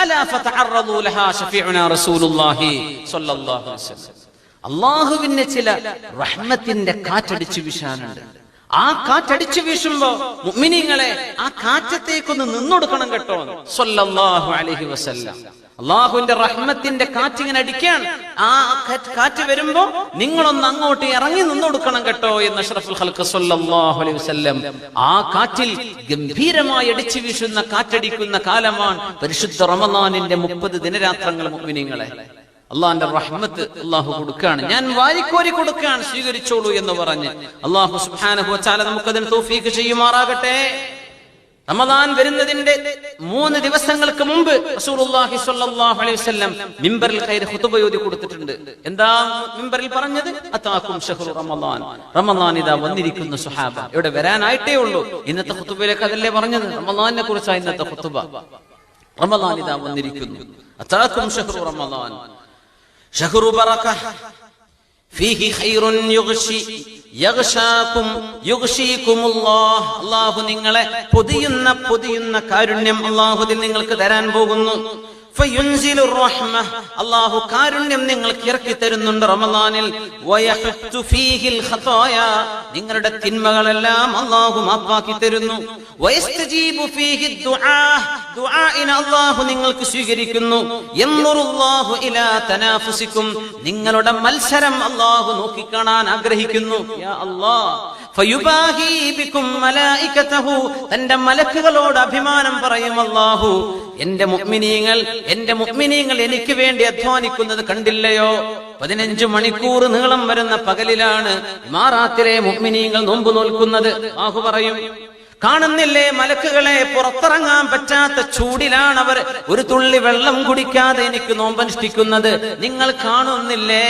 അലാ ഫതഅറദൂ ലഹാ ശഫീഉനാ റസൂലുള്ളാഹി സ്വല്ലല്ലാഹു അലൈഹി വസല്ലം. അല്ലാഹുവിന്റെ ചില റഹ്മത്തിന്റെ കാറ്റടിച്ചു വീശാനുണ്ട്. ആ കാറ്റടിച്ചു വീശുമ്പോ മുഅ്മിനീങ്ങളെ ആ കാറ്റത്തേക്കൊന്ന് നിന്നൊടുക്കണം കേട്ടോ സ്വല്ലല്ലാഹു അലൈഹി വസല്ലം. അള്ളാഹുവിന്റെ റഹ്മത്തിന്റെ കാറ്റിങ്ങനെ അടിക്കാൻ, ആ കാറ്റ് വരുമ്പോ നിങ്ങളൊന്ന് അങ്ങോട്ട് ഇറങ്ങി നിന്നൊടുക്കണം കേട്ടോ എന്ന് അഷ്റഫുൽ ഖൽഖ് സ്വല്ലല്ലാഹു അലൈഹി വസല്ലം. ആ കാറ്റിൽ ഗംഭീരമായി അടിച്ചു വീശുന്ന കാറ്റടിക്കുന്ന കാലമാണ് പരിശുദ്ധ റമളാനിന്റെ 30 ദിനരാത്രങ്ങൾ. മുഅ്മിനീങ്ങളെ, അള്ളാഹിന്റെ റഹ്മത്ത് അള്ളാഹു കൊടുക്കുകയാണ്. ഞാൻ വാരിക്കോരി കൊടുക്കാൻ സ്വീകരിച്ചോളൂ എന്ന് പറഞ്ഞ് അള്ളാഹു സുബ്ഹാനഹു വ തആല നമുക്കതിന് തൗഫീഖ് ചെയ്യുമാറാകട്ടെ. റമദാൻ വരുന്നതിന്റെ 3 ദിവസങ്ങൾക്ക് മുമ്പ് റസൂലുള്ളാഹി സ്വല്ലല്ലാഹു അലൈഹി വസല്ലം മിമ്പറിൽ ഖൈർ ഖുതുബ ഓതി കൊടുത്തിട്ടുണ്ട്. എന്താ മിമ്പറിൽ പറഞ്ഞത്? അതാകും ശഹ്റു റമളാൻ. റമളാൻ ഇതാ വന്നിരിക്കുന്നു സുഹാബ. ഇവിടെ വരാനായിട്ടേ ഉള്ളൂ. ഇന്നത്തെ ഖുതുബയിലേക്ക് അതല്ലേ പറഞ്ഞത്? റമളാനിനെ കുറിച്ചാണ് ഇന്നത്തെ ഖുതുബ. റമളാൻ ഇതാ വന്നിരിക്കുന്നു. അതാകും ശഹ്റു റമളാൻ ശഹ്റു ബറക ഫീഹി ഖൈറുൻ യഗ്ശീകുമുല്ലാഹ്. അല്ലാഹു നിങ്ങളെ പൊതിയുന്ന കാരുണ്യം അല്ലാഹു നിങ്ങൾക്ക് തരാൻ പോകുന്നു. ഫയുൻസിലുർ റഹ്മ, അല്ലാഹു കാരുണ്യം നിങ്ങൾക്ക് ഇറക്കി തരുന്നുണ്ട് റമളാനിൽ. വയഹത്തു ഫീഹിൽ ഖതായ, നിങ്ങളുടെ തിന്മകളെല്ലാം അല്ലാഹു മാപ്പാക്കി തരുന്നു. വയസ്തജീബു ഫീഹി ദുആ, ദുആഇന അല്ലാഹു നിങ്ങൾക്ക് സ്വീകരിക്കുന്നു. യൻദുറുല്ലാഹു ഇലാ തനാഫുസികും, നിങ്ങളുടെ മത്സരം അല്ലാഹു നോക്കിക്കാണാൻ ആഗ്രഹിക്കുന്നു. യാ അല്ലാഹ് ഫയുബാഹി ബികും മലായികതഹു, തന്റെ മലക്കുകളോട് അഭിമാനം പറയും അല്ലാഹു, എന്റെ മുഅ്മിനീങ്ങൾ എനിക്ക് വേണ്ടി അധ്വാനിക്കുന്നത് കണ്ടില്ലയോ? 15 മണിക്കൂർ നീളം വരുന്ന പകലിലാണ് ഇമാറാത്തിലെ മുഅ്മിനീങ്ങൾ നോമ്പ് നോൽക്കുന്നത്. അല്ലാഹു പറയും, കാണുന്നില്ലേ മലക്കുകളെ? പുറത്തിറങ്ങാൻ പറ്റാത്ത ചൂടിലാണ് അവർ ഒരു തുള്ളി വെള്ളം കുടിക്കാതെ എനിക്ക് നോമ്പനുഷ്ഠിക്കുന്നത്. നിങ്ങൾ കാണുന്നില്ലേ?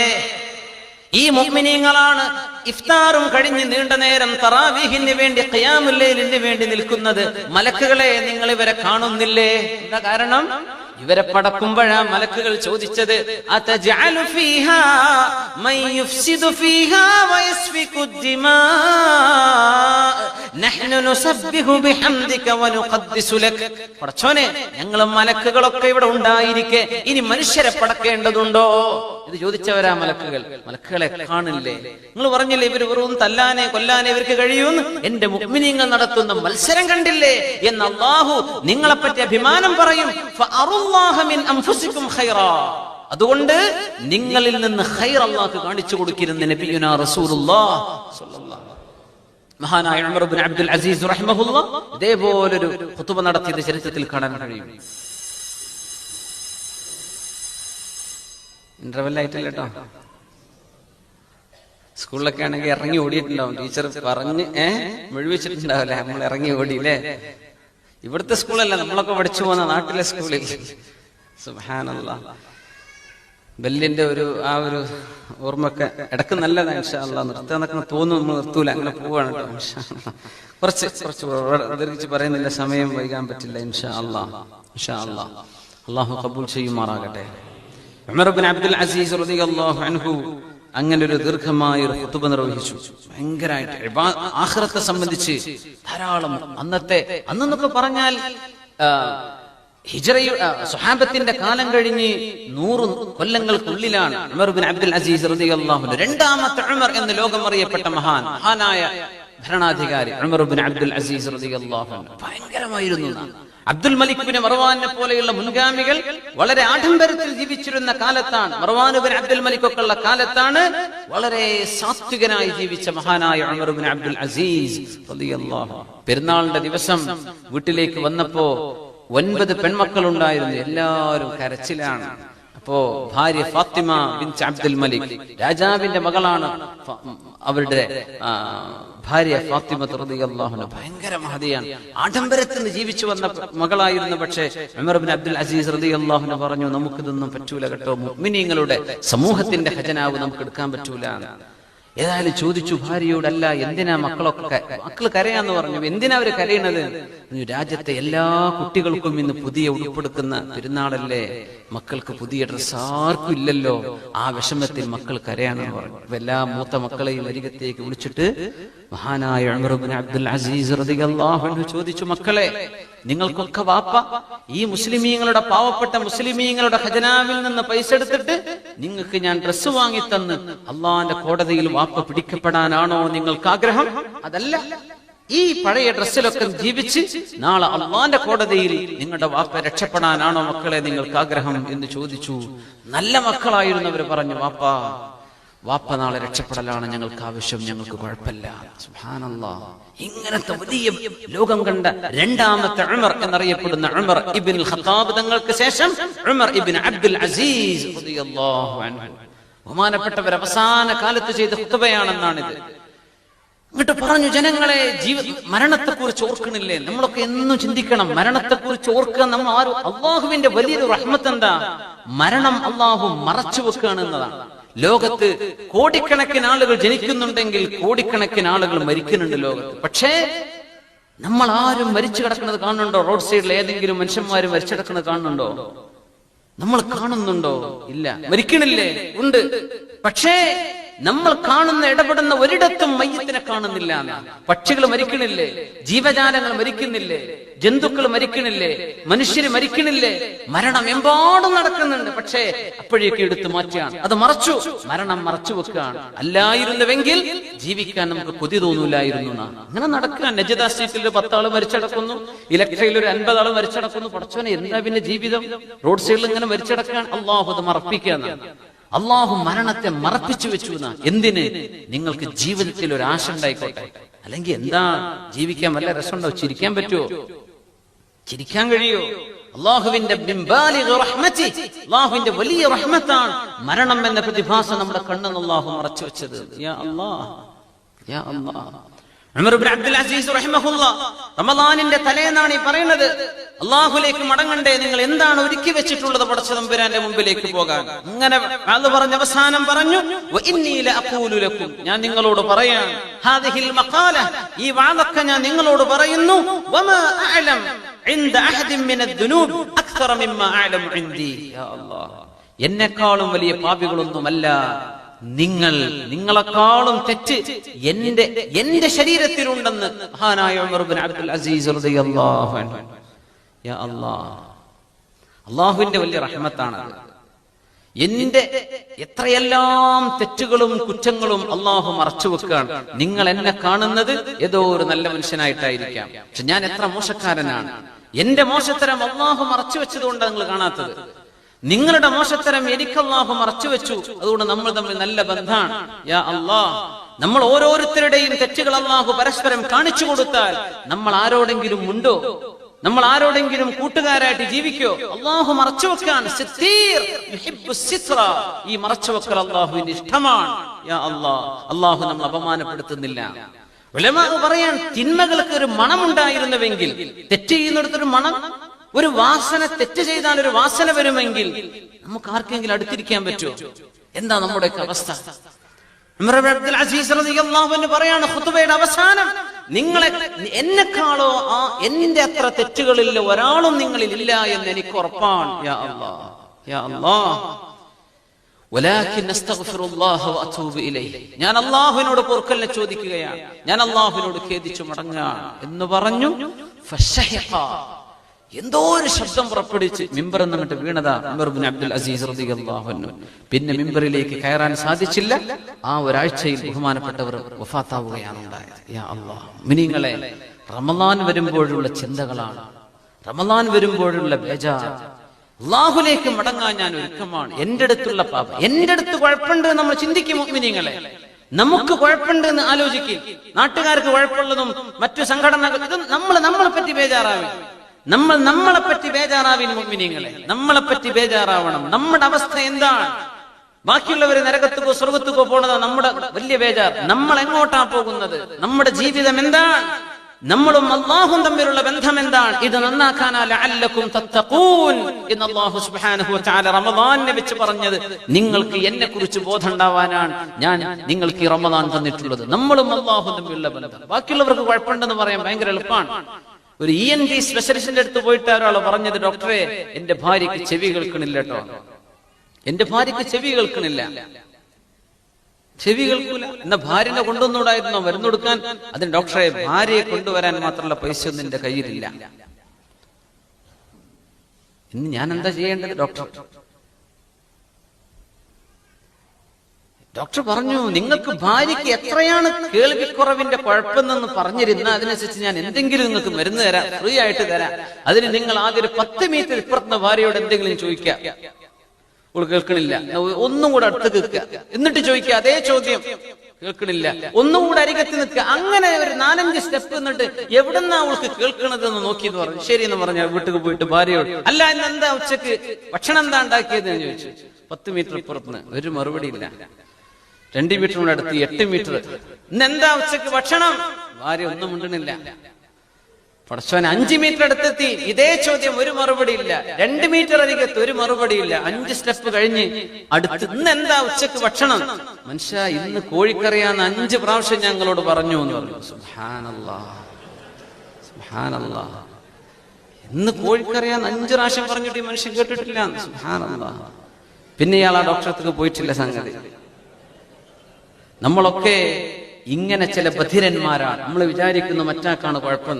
ഈ മുഅ്മിനീങ്ങളാണ് ഇഫ്താറും കഴിഞ്ഞ് നീണ്ട നേരം തറാവീഹിന് വേണ്ടി ഖിയാമുൽ ലൈലിന് വേണ്ടി നിൽക്കുന്നത്. മലക്കുകളെ, നിങ്ങൾ ഇവരെ കാണുന്നില്ലേ? എന്താ കാരണം? ഇവരെ പടക്കുമ്പോഴാ മലക്കുകൾ ചോദിച്ചത്, അതജഅലു ഫീഹാ മൻ യുഫ്സിദു ഫീഹാ വയസ്ഫികു ദിമാ നഹ്നു നുസബ്ബിഹു ബിഹംദിക വനുഖദ്ദിസു ലക്. പടച്ചോനെ, ഞങ്ങൾ മലക്കുകളൊക്കെ ഇവിടെ ഉണ്ടായിരിക്കെ ഇനി മനുഷ്യരെ പടക്കേണ്ടതുണ്ടോ? ഇത് ചോദിച്ചവരാ മലക്കുകൾ. മലക്കുകളെ കാണില്ലേ? നിങ്ങൾ പറഞ്ഞില്ലേ ഇവർ വെറും തല്ലാനെ കൊല്ലാനെ ഇവർക്ക് കഴിയുമെന്ന്? എന്റെ മുഅ്മിനീങ്ങൾ നടത്തുന്ന മത്സരം കണ്ടില്ലേ എന്ന് അല്ലാഹു നിങ്ങളെപ്പറ്റി അഭിമാനം പറയും. ഫഅറുല്ലാഹ മിൻ അൻഫുസികും ഖൈറാ, അതുകൊണ്ട് നിങ്ങളിൽ നിന്ന് ഖൈർ അല്ലാഹു കാണിച്ചു കൊടുക്കുന്ന നബിയുനാ റസൂലുള്ളാഹ് സ്വല്ലല്ലാഹു. മഹാനായ ഉമർ ഇബ്നു അബ്ദുൽ അസീസ് റഹിമഹുല്ലാഹ് ഇതേപോലൊരു ഖുതുബ നടത്തിയത് ചരിത്രത്തിൽ കാണാൻ കഴിയും. ഇന്റർവെൽ ആയിട്ടില്ല കേട്ടോ. സ്കൂളിലൊക്കെ ആണെങ്കിൽ ഇറങ്ങി ഓടിയിട്ടുണ്ടാവും. ടീച്ചർ പറഞ്ഞ് മുഴുവിച്ചിട്ടുണ്ടാവില്ലേ, നമ്മൾ ഇറങ്ങി ഓടിയില്ലേ? ഇവിടുത്തെ സ്കൂളല്ല, നമ്മളൊക്കെ പഠിച്ചു പോകുന്ന നാട്ടിലെ സ്കൂളിൽ. സുബ്ഹാനല്ലാഹ്, ബെല്ലിന്റെ ഒരു ഓർമ്മയൊക്കെ ഇടക്ക് നല്ലതാണ്. ഇൻഷാ അല്ലാഹ് നിർത്താന്നൊക്കെ തോന്നും, നമ്മൾ നിർത്തൂല, അങ്ങനെ പോവാണ് കേട്ടോ. ഇൻഷാ അല്ലാഹ് കുറച്ച് ദീർഘിച്ച് പറയുന്നില്ല, സമയം വൈകാൻ പറ്റില്ല. ഇൻഷാ അല്ലാഹ് അല്ലാഹു ഖബൂൽ ചെയ്യുമാറാകട്ടെ. ഉമർ ഇബ്നു അബ്ദുൽ അസീസ് റളിയല്ലാഹു അൻഹു അങ്ങനെ ഒരു ദീർഘമായ ഒരു ഖുതുബ നിർവഹിച്ചു. ഭയങ്കരമായിട്ട് ആഖിറത്തെ സംബന്ധിച്ച് ധാരാളം. അന്നൊക്കെ പറഞ്ഞാൽ സ്വഹാബത്തിന്റെ കാലം കഴിഞ്ഞ് 100 കൊല്ലങ്ങൾക്കുള്ളിലാണ് ഉമർ ഇബ്നു അബ്ദുൽ അസീസ് റളിയല്ലാഹു അൻഹു, രണ്ടാമത്തെ ഉമർ എന്ന് ലോകം അറിയപ്പെട്ട മഹാനായ ഭരണാധികാരി ഉമർ ഇബ്നു അബ്ദുൽ അസീസ് റളിയല്ലാഹു അൻഹു. ഭയങ്കരമായിരുന്നു. അബ്ദുൽ മലിക് ബിൻ മർവാനെ പോലെയുള്ള മുൻഗാമികൾ വളരെ ആഡംബരത്തിൽ ജീവിച്ചിരുന്ന കാലത്താണ്, മർവാൻ ബിൻ അബ്ദുൽ മലിക് ഒക്കെ ഉള്ള കാലത്താണ് വളരെ സാത്വികനായി ജീവിച്ച മഹാനായ ഉമർ ബിൻ അബ്ദുൽ അസീസ് റളിയല്ലാഹു അൻഹു. പെരുന്നാളിന്റെ ദിവസം വീട്ടിലേക്ക് വന്നപ്പോ 9 പെൺമക്കൾ ഉണ്ടായിരുന്നു. എല്ലാവരും കരച്ചിലാണ്. അപ്പോ ഭാര്യ ഫാത്തിമ ബിൻത് അബ്ദുൽ മലിക്, രാജാവിന്റെ മകളാണ് അവരുടെ ഭാര്യ ഫാത്തിമ റളിയല്ലാഹു അൻഹ. ഭയങ്കര മഹതിയാണ്, ആഡംബരത്തിൽ ജീവിച്ചു വന്ന മകളായിരുന്നു. പക്ഷേ ഉമർ ഇബ്നു അബ്ദുൽ അസീസ് റളിയല്ലാഹു അൻഹു പറഞ്ഞു, നമുക്കിതൊന്നും പറ്റൂല കേട്ടോ, മുഅ്മിനീങ്ങളുടെ സമൂഹത്തിന്റെ ഖജനാവ് നമുക്ക് എടുക്കാൻ പറ്റൂല. ഏതായാലും ചോദിച്ചു ഭാര്യയോടല്ല, എന്തിനാ മക്കൾ കരയാന്ന് പറഞ്ഞു. എന്തിനാ അവര് കരയണത്? രാജ്യത്തെ എല്ലാ കുട്ടികൾക്കും ഇന്ന് പുതിയ ഉടുപ്പെടുക്കുന്ന പെരുന്നാളല്ലേ, മക്കൾക്ക് പുതിയ ഡ്രസ്സ് ആർക്കും ഇല്ലല്ലോ, ആ വിഷമത്തിൽ മക്കൾ കരയാണെന്ന് പറഞ്ഞു. എല്ലാ മൂത്ത മക്കളെയും അരികത്തേക്ക് വിളിച്ചിട്ട് മഹാനായ ഉമർ ഇബ്നു അബ്ദുൽ അസീസ് റളിയല്ലാഹു അൻഹു ചോദിച്ചു, മക്കളെ, നിങ്ങൾക്കൊക്കെ വാപ്പ ഈ മുസ്ലിമീങ്ങളുടെ, പാവപ്പെട്ട മുസ്ലിമീങ്ങളുടെ ഖജനാവിൽ നിന്ന് പൈസ എടുത്തിട്ട് നിങ്ങൾക്ക് ഞാൻ ഡ്രസ്സ് വാങ്ങി തന്ന് അള്ളാന്റെ കോടതിയിൽ വാപ്പ പിടിക്കപ്പെടാനാണോ നിങ്ങൾക്ക് ആഗ്രഹം? അതല്ല, ഈ പഴയ ഡ്രസ്സിലൊക്കെ ജീവിച്ച് നാളെ അള്ളാന്റെ കോടതിയിൽ നിങ്ങളുടെ വാപ്പ രക്ഷപ്പെടാനാണോ മക്കളെ നിങ്ങൾക്ക് ആഗ്രഹം എന്ന് ചോദിച്ചു. നല്ല മക്കളായിരുന്നവർ പറഞ്ഞു, വാപ്പ നാളെ രക്ഷപ്പെടലാണ് ഞങ്ങൾക്ക് ആവശ്യം, ഞങ്ങൾക്ക് കുഴപ്പമില്ല. സുബ്ഹാനല്ലാഹ്, ഇങ്ങനത്തെ വലിയ ലോകം കണ്ട രണ്ടാമത്തെ ഉമർ എന്നറിയപ്പെടുന്ന ഉമർ ഇബ്നുൽ ഖത്താബ് തങ്ങൾക്ക് ശേഷം ഉമർ ഇബ്നു അബ്ദുൽ അസീസ് റളിയല്ലാഹു അൻഹു, ബഹുമാനപ്പെട്ടവർ അവസാന കാലത്ത് ചെയ്ത ഖുതുബയാണെന്നാണിത്. എന്നിട്ട് പറഞ്ഞു, ജനങ്ങളെ, മരണത്തെക്കുറിച്ച് ഓർക്കണില്ലേ? നമ്മളൊക്കെ എന്നും ചിന്തിക്കണം, മരണത്തെക്കുറിച്ച് ഓർക്കുക. നമ്മൾ അള്ളാഹുവിന്റെ വലിയൊരു റഹ്മത്ത് എന്താ? മരണം അള്ളാഹു മറച്ചു വെക്കുകയാണ് എന്നതാണ്. ലോകത്ത് കോടിക്കണക്കിന് ആളുകൾ ജനിക്കുന്നുണ്ടെങ്കിൽ കോടിക്കണക്കിന് ആളുകൾ മരിക്കുന്നുണ്ട് ലോകത്ത്. പക്ഷേ നമ്മൾ ആരും മരിച്ചു കിടക്കുന്നത് കാണുന്നുണ്ടോ? റോഡ് സൈഡിൽ ഏതെങ്കിലും മനുഷ്യന്മാര് മരിച്ചു കിടക്കുന്നത് കാണുന്നുണ്ടോ? നമ്മൾ കാണുന്നുണ്ടോ? ഇല്ല. മരിക്കണില്ലേ? ഉണ്ട്. പക്ഷേ നമ്മൾ കാണുന്ന, ഇടപെടുന്ന ഒരിടത്തും മയ്യത്തിനെ കാണുന്നില്ല. പക്ഷികൾ മരിക്കണില്ലേ? ജീവജാലങ്ങൾ മരിക്കുന്നില്ലേ? ജന്തുക്കൾ മരിക്കണില്ലേ? മനുഷ്യര് മരിക്കണില്ലേ? മരണം എമ്പാടും നടക്കുന്നുണ്ട്. പക്ഷേ അപ്പോഴേക്ക് എടുത്തു മാറ്റുകയാണ്, അത് മറച്ചു, മരണം മറച്ചു വെക്കുകയാണ്. അല്ലായിരുന്നുവെങ്കിൽ ജീവിക്കാൻ നമുക്ക് കൊതി തോന്നൂലായിരുന്നു. അങ്ങനെ നടക്കുക. നജദ സ്ട്രീറ്റിൽ 10 ആള് മരിച്ചടക്കുന്നു, ഇലക്ട്രയിൽ ഒരു 50 ആള് മരിച്ചടക്കുന്നു. പടച്ചോനെ, എന്താ പിന്നെ ജീവിതം? റോഡ് സൈഡിൽ ഇങ്ങനെ മരിച്ചടക്കാൻ അള്ളാഹു അത് മറപ്പിക്കുകയാണ്. അള്ളാഹു മരണത്തെ മറപ്പിച്ചു വെച്ചു. എന്തിന്? നിങ്ങൾക്ക് ജീവിതത്തിൽ ഒരു ആശ ഉണ്ടായിക്കോട്ടെ. അല്ലെങ്കിൽ എന്താ ജീവിക്കാൻ വല്ല രസമുണ്ടോ? ചിരിക്കാൻ പറ്റുമോ? ചിരിക്കാൻ കഴിയോ? അള്ളാഹുവിന്റെ അള്ളാഹുവിന്റെ വലിയ റഹ്മത്താണ് മരണം എന്ന പ്രതിഭാസം നമ്മുടെ കണ്ണെന്ന് അള്ളാഹു മറച്ചു വെച്ചത്. യാ അല്ലാഹ്, യാ അല്ലാഹ്. ഉമർ ഇബ്നു അബ്ദുൽ അസീസ് റഹിമഹുല്ലാഹ് റമളാനിന്റെ തലേന്നാണ് ഈ പറയുന്നത്, അള്ളാഹുലേക്ക് മടങ്ങണ്ടേ, നിങ്ങൾ എന്താണ് ഒരുക്കി വെച്ചിട്ടുള്ളത് പടച്ച തമ്പുരാന്റെ മുമ്പിലേക്ക് പോകാൻ. അങ്ങനെ അത് പറഞ്ഞ അവസാനം പറഞ്ഞു, വഇന്നീ ലഅഖൂലു ലക്കും, ഞാൻ നിങ്ങളോട് പറയാണ്, ഹാദിഹിൽ മഖാല, ഈ വാദൊക്കെ ഞാൻ നിങ്ങളോട് പറയുന്നു, വമാ അഅലം ഇൻദ അഹദിൻ മിനദ് ദുനൂബ് അക്തറ മിമ്മാ അഅലം ഇൻദി. യാ അല്ലാഹ്, എന്നെക്കാളും വലിയ പാപികളൊന്നുമല്ല നിങ്ങളെക്കാളും തെറ്റ് എന്റെ ശരീരത്തിലുണ്ടെന്ന് മഹാനായ ഉമർ ഇബ്നു അബ്ദുൽ അസീസ് റളിയല്ലാഹു അൻഹു. യാ അല്ലാഹ്, അല്ലാഹുവിന്റെ വലിയ റഹ്മത്താണത്. എന്റെ എത്രയെല്ലാം തെറ്റുകളും കുറ്റങ്ങളും അള്ളാഹു മറച്ചു വെക്കുകയാണ്. നിങ്ങൾ എന്നെ കാണുന്നത് ഏതോ ഒരു നല്ല മനുഷ്യനായിട്ടായിരിക്കാം, പക്ഷെ ഞാൻ എത്ര മോശക്കാരനാണ്. എന്റെ മോശത്തരം അള്ളാഹു മറച്ചു വെച്ചതുകൊണ്ട് നിങ്ങൾ കാണാത്തത്. നിങ്ങളുടെ മോശത്തരം എനിക്ക് അള്ളാഹു മറച്ചു വെച്ചു, അതുകൊണ്ട് നമ്മൾ തമ്മിൽ നല്ല ബന്ധമാണ്. യാ അല്ലാഹ്, നമ്മൾ ഓരോരുത്തരുടെയും തെറ്റുകൾ അള്ളാഹു പരസ്പരം കാണിച്ചു കൊടുത്താൽ നമ്മൾ ആരോടെങ്കിലും ഉണ്ടോ? നമ്മൾ ആരോടെങ്കിലും കൂട്ടുകാരായിട്ട് ജീവിക്കോ? അള്ളാഹു മറച്ചു വെക്കാൻ. ഈ മറച്ചു വെക്കൽ അള്ളാഹുവിന്റെ ഇഷ്ടമാണ്. യാ അല്ലാഹ്, അള്ളാഹു നമ്മൾ അപമാനപ്പെടുത്തുന്നില്ല. ഉലമാ പറയാൻ, തിന്മകൾക്ക് ഒരു മണമുണ്ടായിരുന്നുവെങ്കിൽ, തെറ്റ് ചെയ്യുന്നിടത്തൊരു മണം, ഒരു വാസന, തെറ്റ് ചെയ്താൽ ഒരു വാസന വരുമെങ്കിൽ നമുക്ക് ആർക്കെങ്കിലും അടുത്തിരിക്കാൻ പറ്റുമോ? എന്താ നമ്മുടെയൊക്കെ അവസ്ഥ? ഉമർ ഇബ്നു അബ്ദുൽ അസീസ് റളിയല്ലാഹു അൻഹു പറയാണ് ഖുതുബയുടെ അവസാനം, എന്നെക്കാളോ എന്റെ അത്ര തെറ്റുകളില്ല ഒരാളും നിങ്ങളിൽ ഇല്ല എന്ന് എനിക്ക് ഉറപ്പാണ്. യാ അല്ലാഹ്, യാ അല്ലാഹ്, വലാകിൻ അസ്തഗ്ഫിറുല്ലാഹ വഅതൂബു ഇലൈഹി, ഞാൻ അല്ലാഹുവിനോട് പൊറുക്കലിനെ ചോദിക്കുകയാണ്, ഞാൻ അല്ലാഹുവിനോട് ഖേദിച്ചു മടങ്ങുകയാണ് എന്ന് പറഞ്ഞു. ഫശഹിഖ, എന്തോ ഒരു ശബ്ദം പുറപ്പെടുവിച്ച് മിമ്പർ എന്നിട്ട് വീണതാ ഉമർ ഇബ്നു അബ്ദുൽ അസീസ് റളിയല്ലാഹു അൻഹു. പിന്നെ മിമ്പറിലേക്ക് കയറാൻ സാധിച്ചില്ല. ആ ഒരാഴ്ചയിൽ ബഹുമാനപ്പെട്ടവർ വഫാത്താവുകയാണ് ഉണ്ടായത്. യാ അല്ലാഹ്, മുഅ്മിനീങ്ങളെ, റമളാൻ വരുമ്പോഴുള്ള ചിന്തകളാണ്, റമളാൻ വരുമ്പോഴുള്ള ബേജാർ. അല്ലാഹുവിലേക്ക് മടങ്ങാൻ ഞാൻ ഒരുക്കമാണ്. എന്റെ അടുത്തുള്ള പാപം, എന്റെ അടുത്ത് കുഴപ്പമുണ്ട് നമ്മൾ ചിന്തിക്കും. മുഅ്മിനീങ്ങളെ, നമുക്ക് കുഴപ്പമുണ്ട് എന്ന് ആലോചിക്കും. നാട്ടുകാർക്ക് കുഴപ്പമുള്ളതും മറ്റു സംഘടനകൾ, ഇത് നമ്മളെ പറ്റി ബേജാറാവും. നമ്മളെ പറ്റി ബേജാറാവിൻ മുഅ്മിനീങ്ങളെ, നമ്മളെ പറ്റി ബേജാറാവണം. നമ്മുടെ അവസ്ഥ എന്താണ്? ബാക്കിയുള്ളവര് നരകത്തുക്കോ സ്വർഗത്തുക്കോ പോണതാ നമ്മുടെ വലിയ ബേജാർ. നമ്മൾ എങ്ങോട്ടാ പോകുന്നത്? നമ്മുടെ ജീവിതം എന്താണ്? നമ്മളും അല്ലാഹും തമ്മിലുള്ള ബന്ധം എന്താണ്? ഇത് നന്നാക്കാനാ ലഅല്ലക്കും തത്തഖൂൻ എന്ന് അല്ലാഹു സുബ്ഹാനഹു വ തആല റമദാനിനെ വെച്ച് പറഞ്ഞത്. നിങ്ങൾക്ക് എന്നെ കുറിച്ച് ബോധം ഉണ്ടാവാനാണ് ഞാൻ നിങ്ങൾക്ക് ഈ റമദാൻ തന്നിട്ടുള്ളത്. നമ്മളും അല്ലാഹും തമ്മിലുള്ള ബന്ധം. ബാക്കിയുള്ളവർക്ക് കുഴപ്പമുണ്ടെന്ന് പറയാൻ ഭയങ്കര എളുപ്പമാണ്. ഒരു ENT സ്പെഷ്യലിസ്റ്റിന്റെ അടുത്ത് പോയിട്ട് ഒരാൾ പറഞ്ഞത്, ഡോക്ടറെ എന്റെ ഭാര്യക്ക് ചെവി കേൾക്കണില്ല കേട്ടോ, എന്റെ ഭാര്യക്ക് ചെവി കേൾക്കണില്ല. ചെവി കേൾക്കൂല. എന്നാ ഭാര്യനെ കൊണ്ടുവന്നൂടായിരുന്നോ മരുന്ന് കൊടുക്കാൻ? അതിന് ഡോക്ടറെ ഭാര്യയെ കൊണ്ടുവരാൻ മാത്രമുള്ള പൈസ ഒന്നും എന്റെ കയ്യിലില്ല. ഇന്ന് ഞാൻ എന്താ ചെയ്യേണ്ടത്? ഡോക്ടർ പറഞ്ഞു, നിങ്ങൾക്ക് ഭാര്യയ്ക്ക് എത്രയാണ് കേൾവിക്കുറവിന്റെ കുഴപ്പമെന്ന് പറഞ്ഞിരുന്ന അതിനനുസരിച്ച് ഞാൻ എന്തെങ്കിലും നിങ്ങൾക്ക് മരുന്ന് തരാം, ഫ്രീ ആയിട്ട് തരാം. അതിന് നിങ്ങൾ ആദ്യം ഒരു 10 മീറ്റർ ഇപ്പുറത്തുന്ന ഭാര്യയോട് എന്തെങ്കിലും ചോദിക്കാം. കേൾക്കണില്ല, ഒന്നും കൂടെ അടുത്ത് കേൾക്കുക, എന്നിട്ട് ചോദിക്കുക അതേ ചോദ്യം. കേൾക്കണില്ല, ഒന്നും കൂടെ അരികത്ത് നിൽക്കുക. അങ്ങനെ ഒരു 4-5 സ്റ്റെപ്പ് എന്നിട്ട് എവിടെന്നാ അവൾക്ക് കേൾക്കണത് എന്ന് നോക്കി എന്ന് പറഞ്ഞു. ശരി എന്ന് പറഞ്ഞ വീട്ടിൽ പോയിട്ട് ഭാര്യയോട്, അല്ല ഇന്ന് എന്താ ഉച്ചക്ക് ഭക്ഷണം എന്താ ഉണ്ടാക്കിയത് എന്ന് ചോദിച്ചു. 10 മീറ്റർ ഇപ്പുറത്തുനിന്ന് ഒരു മറുപടി ഇല്ല. 2 മീറ്ററിനോട് അടുത്ത് 8 മീറ്റർ, ഇന്ന് എന്താ ഉച്ചക്ക് ഭക്ഷണം? ഭാര്യ ഒന്നും മിണ്ടണില്ല. പടച്ചോൻ 5 മീറ്റർ അടുത്തെത്തി, ഇതേ ചോദ്യം, ഒരു മറുപടി ഇല്ല. 2 മീറ്റർ അരികത്ത് ഒരു മറുപടി ഇല്ല. 5 സ്റ്റെപ്പ് കഴിഞ്ഞ് അടുത്ത്, ഇന്ന് എന്താ ഉച്ചക്ക് ഭക്ഷണം? മനുഷ്യ ഇന്ന് കോഴിക്കറിയാന്ന് 5 പ്രാവശ്യം ഞങ്ങളോട് പറഞ്ഞു എന്ന് പറഞ്ഞു. സുബ്ഹാനല്ലാഹ്, സുബ്ഹാനല്ലാഹ്. ഇന്ന് കോഴിക്കറിയാന്ന് 5 പ്രാവശ്യം പറഞ്ഞിട്ട് ഈ മനുഷ്യൻ കേട്ടിട്ടില്ല. സുബ്ഹാനല്ലാഹ്. പിന്നെ ഇയാൾ ആ ഡോക്ടർക്ക് പോയിട്ടില്ല. സംഗതി നമ്മളൊക്കെ ഇങ്ങനെ ചില ബധിരന്മാരാണ്. നമ്മൾ വിചാരിക്കുന്ന മറ്റാക്കാണ് കുഴപ്പം,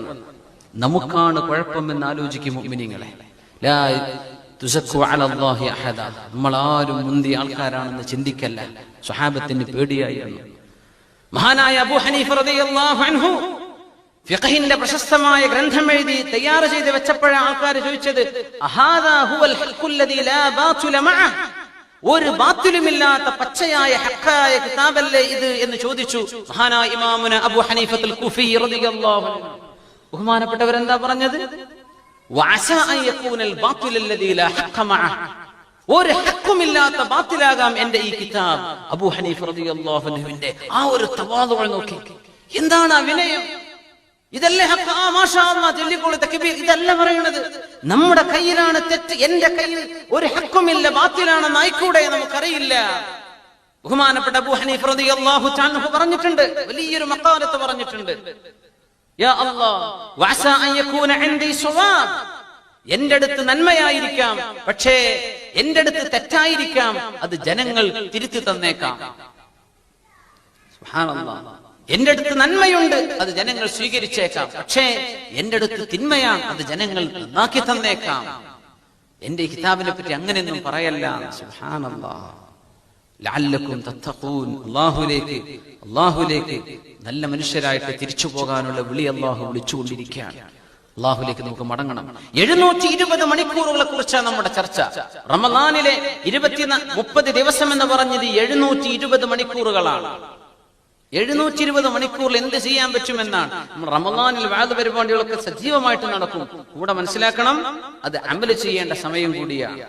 നമുക്കാണ് കുഴപ്പമെന്ന് ആലോചിക്കും മുഅ്മിനീങ്ങളെ. ലാ തുസക്കു അലല്ലാഹി അഹദ. നമ്മൾ ആരും മുന്തിയ ആൾക്കാരാണെന്ന് ചിന്തിക്കല്ല. സ്വഹാബത്തിന് പേടിയായിരുന്നു. മഹാനായ അബൂ ഹനീഫ റളിയല്ലാഹു അൻഹു ഫിഖഹിന്റെ പ്രശസ്തമായ ഗ്രന്ഥം എഴുതി തയ്യാർ ചെയ്ത് വെച്ചപ്പോഴാണ് ആൾക്കാർ ചോദിച്ചത്, അഹാദാ ഹുവൽ ഹഖ്ഖുല്ലദീ ലാ ബാതില മഅഹ്. ഒരു ബാത്തിലുമില്ലാത്ത പച്ചയായ ഹഖായ കിതാബല്ലേ ഇത് എന്ന് ചോദിച്ചു മഹാനായ ഇമാമുന അബൂ ഹനീഫത്തുൽ കൂഫി റളിയല്ലാഹു അൻഹു. ബഹുമാനപ്പെട്ടവരെന്താ പറഞ്ഞത്? വഅസാ അൻ യകൂനൽ ബാത്തിലല്ലദീ ലാ ഹഖ്ഖ മഅഹ്. ഒരു ഹഖുമില്ലാത്ത ബാത്തിലാകാം എന്റെ ഈ കിതാബ്. അബൂ ഹനീഫ റളിയല്ലാഹു അൻഹുവിന്റെ ആ ഒരു തവാദുഅ നോക്കി. എന്താണ് ആ വിനയം? ഇതല്ലേ ഹഖ്? ആ മാഷാ അല്ലാഹ് ചൊല്ലിക്കോളൂ തക്ബീർ. ഇതല്ല പറയുന്നത്. നമ്മുടെ കയ്യിലാണ് തെറ്റ്. എന്റെ കയ്യിൽ ഒരു ഹഖുമില്ല, ബാത്തിലാണെന്ന് ആയിക്കൂടെ? നമുക്കറിയില്ല. ബഹുമാനപ്പെട്ട അബൂ ഹനീഫ റളിയല്ലാഹു തആല പറഞ്ഞിട്ടുണ്ട്, വലിയൊരു മഖാലത്ത് പറഞ്ഞിട്ടുണ്ട്. യാ അല്ലാഹ് വഅസാ അൻ യകൂന ഇൻദി സവാബ്. എന്റെ അടുത്ത് നന്മയായിരിക്കാം, പക്ഷേ എന്റെ അടുത്ത് തെറ്റായിരിക്കാം. അത് ജനങ്ങൾ തിരുത്തി തന്നേക്കാം. സുബ്ഹാനല്ലാഹ്. എന്റെ അടുത്ത് നന്മയുണ്ട്, അത് ജനങ്ങൾ സ്വീകരിച്ചേക്കാം. പക്ഷേ എന്റെ അടുത്ത് തിന്മയാണ്, അത് ജനങ്ങൾ നന്നാക്കി തന്നേക്കാം. എന്റെ കിതാബിനെ പറ്റി അങ്ങനെയൊന്നും പറയല്ല. സുബ്ഹാനല്ലാഹ്. ലഅല്ലക്കും തത്തഖൂൻ. അല്ലാഹുവിലേക്ക് നല്ല മനുഷ്യരായിട്ട് തിരിച്ചു പോകാനുള്ള വിളി അല്ലാഹു വിളിച്ചുകൊണ്ടിരിക്കുകയാണ്. അല്ലാഹുവിലേക്ക് നമുക്ക് മടങ്ങണം. 720 മണിക്കൂറുകളെ കുറിച്ചാണ് നമ്മുടെ ചർച്ച. റമളാനിലെ 30 ദിവസം എന്ന് പറഞ്ഞത് 720 മണിക്കൂറുകളാണ്. 720 മണിക്കൂറിൽ എന്ത് ചെയ്യാൻ പറ്റുമെന്നാണ്. നമ്മൾ റമളാനിൽ വഅദ് പരിപാടികളൊക്കെ സജീവമായിട്ട് നടക്കും. കൂടെ മനസ്സിലാക്കണം, അത് അമല് ചെയ്യേണ്ട സമയം കൂടിയാണ്.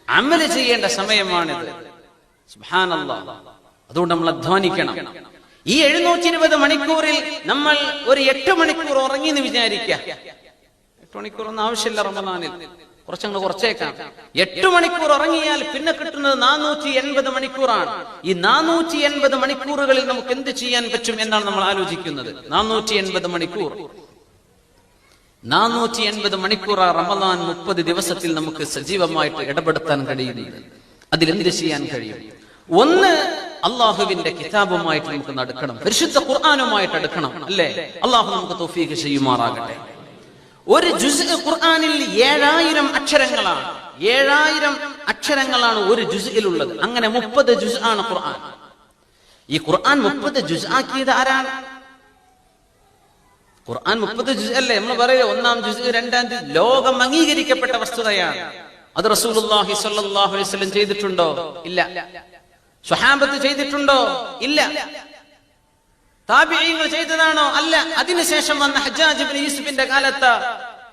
അമല് ചെയ്യേണ്ട സമയമാണിത്. സുബ്ഹാനല്ലാഹ്. അതുകൊണ്ട് നമ്മൾ അധ്വാനിക്കണം. ഈ 720 മണിക്കൂറിൽ നമ്മൾ ഒരു 8 മണിക്കൂർ ഉറങ്ങി എന്ന് വിചാരിക്കുക. 8 മണിക്കൂറൊന്നും ആവശ്യമില്ല റമളാനിൽ, കുറച്ചങ്ങ് കുറച്ചേക്കാം. 8 മണിക്കൂർ ഉറങ്ങിയാൽ പിന്നെ കിട്ടുന്നത് 480 മണിക്കൂറാണ്. ഈ 480 മണിക്കൂറുകളിൽ നമുക്ക് എന്ത് ചെയ്യാൻ പറ്റും എന്നാണ് നമ്മൾ ആലോചിക്കുന്നത്. 480 മണിക്കൂർ 480 മണിക്കൂർ റമളാൻ 30 ദിവസത്തിൽ നമുക്ക് സജീവമായിട്ട് ഇടപെടുത്താൻ കഴിയുന്നത്. അതിലെന്ത് ചെയ്യാൻ കഴിയും? ഒന്ന്, അള്ളാഹുവിന്റെ കിതാബുമായിട്ട് നമുക്ക് നടക്കണം, പരിശുദ്ധ ഖുർആനുമായിട്ട് അടുക്കണം. അല്ലേ? അള്ളാഹു നമുക്ക് തൗഫീഖ് ചെയ്യുമാറാകട്ടെ. ഒരു ജുസ് ഖുർആനിൽ 7000 അക്ഷരങ്ങളാണ്. 7000 അക്ഷരങ്ങളാണ് ഒരു ജുസ്ഇലുള്ളത്. അങ്ങനെ 30 ജുസ് ആണ് ഖുർആൻ. ഈ ഖുർആൻ 30 ജുസ് ആക്കിയത് ആരാണ്? ഖുർആൻ 30 ജുസ് അല്ലേ? നമ്മൾ പറയുക 1-ാം ജുസ് 2-ാം ജുസ് ലോകം അംഗീകരിക്കപ്പെട്ട വസ്തുതയാണ്. അത് റസൂലുള്ളാഹി സ്വല്ലല്ലാഹു അലൈഹി വസല്ലം ചെയ്തിട്ടുണ്ടോ? ഇല്ല. സ്വഹാബത്ത് ചെയ്തിട്ടുണ്ടോ? ഇല്ല. താബിഈങ്ങൾ ചെയ്തതാണോ? അല്ല. അതിനുശേഷം വന്ന ഹജ്ജാജ് ഇബ്നു യൂസുഫിന്റെ കാലത്ത്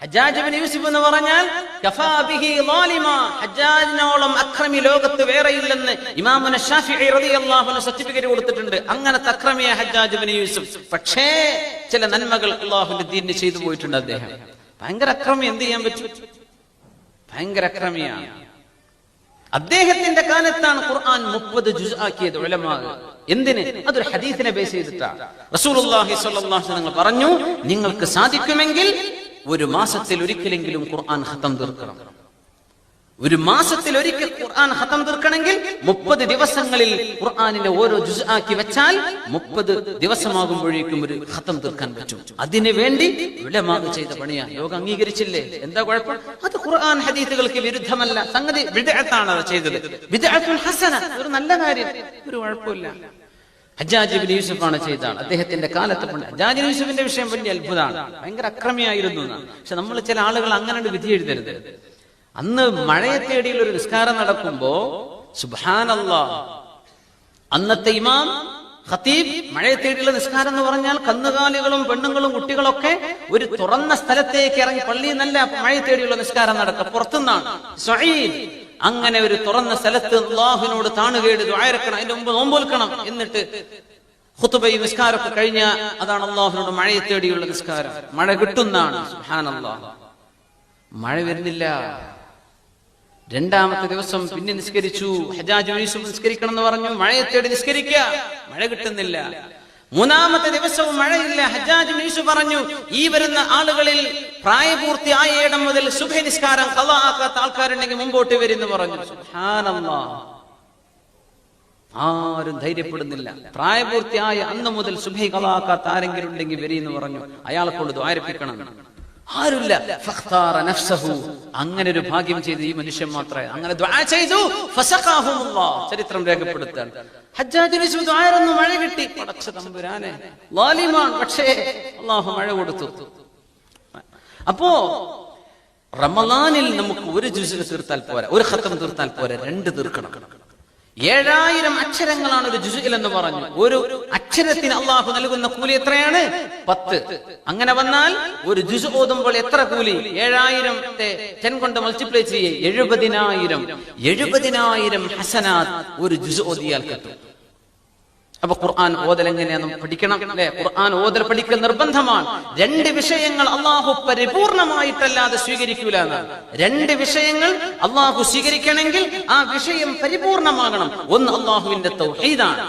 ഹജ്ജാജ് ഇബ്നു യൂസുഫ് എന്ന് പറഞ്ഞാൽ കഫാ ബിഹി ളാലിമ, ഹജ്ജാജിനോളം അക്രമി ലോകത്ത് വേറെയില്ലെന്ന് ഇമാമുന ശാഫിഈ റളിയല്ലാഹു അൻഹു സർട്ടിഫിക്കറ്റ് കൊടുത്തിട്ടുണ്ട്. അങ്ങനത്തെ അക്രമിയ ഹജ്ജാജ് ഇബ്നു യൂസുഫ്. പക്ഷേ ചില നന്മകൾ അല്ലാഹുവിന്റെ ദീനിന് ചെയ്തു പോയിട്ടുണ്ട് അദ്ദേഹം. ഭയങ്കര അക്രമി, എന്ത് ചെയ്യാൻ പറ്റും? ഭയങ്കര അക്രമിയാണ്. അദ്ദേഹത്തിന്റെ കാലത്താണ് ഖുർആൻ 30 ജുസ് ആക്കിയത് ഉലമാ. എന്തിന്? അതൊരു ഹദീസിനെ ബേസ് ചെയ്തിട്ടാണ്. റസൂലുള്ളാഹി സ്വല്ലല്ലാഹു അലൈഹി വസല്ലം പറഞ്ഞു, നിങ്ങൾക്ക് സാധിക്കുമെങ്കിൽ ഒരു മാസത്തിൽ ഒരിക്കലെങ്കിലും ഖുർആൻ ഖതം തീർക്കണം. ഒരു മാസത്തിൽ ഒരിക്കൽ ഖുർആൻ ഖതം തീർക്കണമെങ്കിൽ 30 ദിവസങ്ങളിൽ ഖുർആനിനെ ഓരോ ജുസ് ആക്കി വെച്ചാൽ 30 ദിവസമാകുമ്പോഴേക്കും ഒരു ഖതം തീർക്കാൻ പറ്റും. അതിനു വേണ്ടി ഉലമാ ചെയ്ത പണിയാണ്. ലോകം അംഗീകരിച്ചില്ലേ? എന്താ കുഴപ്പം? അത് ഖുർആൻ ഹദീസുകൾക്ക് വിരുദ്ധമല്ല. സംഗതി ബിദ്അത്താണ് അത് ചെയ്തത്. ബിദ്അത്തുൽ ഹസന, ഒരു നല്ല കാര്യം, ഒരു കുഴപ്പമില്ല. ഹജ്ജാജ് ഇബ്നു യൂസുഫാണ് ചെയ്തതാണ്. അദ്ദേഹത്തിന്റെ കാലത്ത് ഹജ്ജാജ് ഇബ്നു യൂസുഫിന്റെ വിഷയം വലിയ അത്ഭുതമാണ്. ഭയങ്കര അക്രമിയായിരുന്നു എന്നാണ്. പക്ഷെ നമ്മൾ ചില ആളുകൾ അങ്ങനെ വിധി എഴുതരുത്. അന്ന് മഴയെ തേടിയുള്ള ഒരു നിസ്കാരം നടക്കുമ്പോ സുബ്ഹാനല്ലാഹ്, അന്നത്തെ ഇമാം ഖതീബ് മഴയെ തേടിയുള്ള നിസ്കാരം എന്ന് പറഞ്ഞാൽ കന്നുകാലികളും പെണ്ണുങ്ങളും കുട്ടികളൊക്കെ ഒരു തുറന്ന സ്ഥലത്തേക്ക് ഇറങ്ങി, പള്ളിയിൽ നല്ല മഴയെ തേടിയുള്ള നിസ്കാരം നടക്കുക പുറത്തുനിന്നാണ്. സഈദ് അങ്ങനെ ഒരു തുറന്ന സ്ഥലത്ത് അല്ലാഹുവിനോട് താണുകേട് ദുആയിരക്കണം, അതിന്റെ മുമ്പ് നോമ്പൊൽക്കണം. എന്നിട്ട് ഖുതുബയും നിസ്കാരമൊക്കെ കഴിഞ്ഞ അതാണ് അല്ലാഹുവിനോട് മഴയെ തേടിയുള്ള നിസ്കാരം. മഴ കിട്ടുന്നതാണ്. സുബ്ഹാനല്ലാഹ്, മഴ വരുന്നില്ല. രണ്ടാമത്തെ ദിവസം പിന്നെ നിസ്കരിച്ചു. ഹജ്ജാജ് ഇബ്നു യൂസുഫ് നിസ്കരിക്കണം എന്ന് പറഞ്ഞു. മഴയെ തേടി നിസ്കരിക്കുക, മഴ കിട്ടുന്നില്ല. മൂന്നാമത്തെ ദിവസവും മഴയില്ല. ഹജ്ജാജ് ഇബ്നു യൂസുഫ് പറഞ്ഞു, ഈ വരുന്ന ആളുകളിൽ പ്രായപൂർത്തിയായ ഇടം മുതൽ സുബ്ഹി നിസ്കാരം ഖളാ ആക്കാത്ത ആൾക്കാരുണ്ടെങ്കിൽ മുമ്പോട്ട് വരുമെന്ന് പറഞ്ഞു. സുബ്ഹാനല്ലാഹ്, ആരും ധൈര്യപ്പെടുന്നില്ല. പ്രായപൂർത്തിയായ അന്ന് മുതൽ സുബ്ഹി ഖളാ ആക്കാത്ത ആരെങ്കിലും ഉണ്ടെങ്കിൽ വരീന്ന് പറഞ്ഞു. അയാളെ കൊണ്ട് ദ്വാരപ്പിക്കണം. ആരുമില്ല. ഫഖ്താറ നഫ്സഹു, അങ്ങനെ ഒരു ഭാഗ്യം ചെയ്ത് ഈ മനുഷ്യൻ മാത്രമേ അങ്ങനെ ദുആ ചെയ്തു. ഫസഖാഹുമുല്ലാഹ്, ചരിത്രം രേഖപ്പെടുത്താണ്. ഹജ്ജാജ് ഇബ്നു യൂസുഫ് ദുആയിരുന്നു, മഴ കിട്ടി. പടച്ച തമ്പുരാനെ, ളാലിമാൻ, പക്ഷേ അല്ലാഹു മഴ കൊടുത്തു. അപ്പോ റമളാനിൽ നമുക്ക് ഒരു ജുസ് തീർത്താൽ പോരാ, ഒരു ഖതം തീർത്താൽ പോരാ, 2 തീർക്കണം. 7000 അക്ഷരങ്ങളാണ് ഒരു ജുസുൽ എന്ന് പറഞ്ഞു. ഒരു അക്ഷരത്തിന് അള്ളാഹു നൽകുന്ന കൂലി എത്രയാണ്? 10. അങ്ങനെ വന്നാൽ ഒരു ജുസ് ഓതുമ്പോൾ എത്ര കൂലി? 7000ത്തെ 10 കൊണ്ട് മൾട്ടിപ്ലൈ ചെയ്യേ 70,000 ഹസനാത്ത് ഒരു ജുസ് ഓതിയാൽ കിട്ടും. അപ്പൊ ഖുർആൻ ഓതൽ എങ്ങനെയാണെന്ന് പഠിക്കണം അല്ലെ? ഖുർആൻ ഓതൽ പഠിക്കൽ നിർബന്ധമാണ്. 2 വിഷയങ്ങൾ അള്ളാഹു പരിപൂർണമായിട്ടല്ലാതെ സ്വീകരിക്കൂല എന്നാണ്. 2 വിഷയങ്ങൾ അള്ളാഹു സ്വീകരിക്കണമെങ്കിൽ ആ വിഷയം പരിപൂർണമാകണം. ഒന്ന് അള്ളാഹുവിന്റെ തൗഹീദാണ്.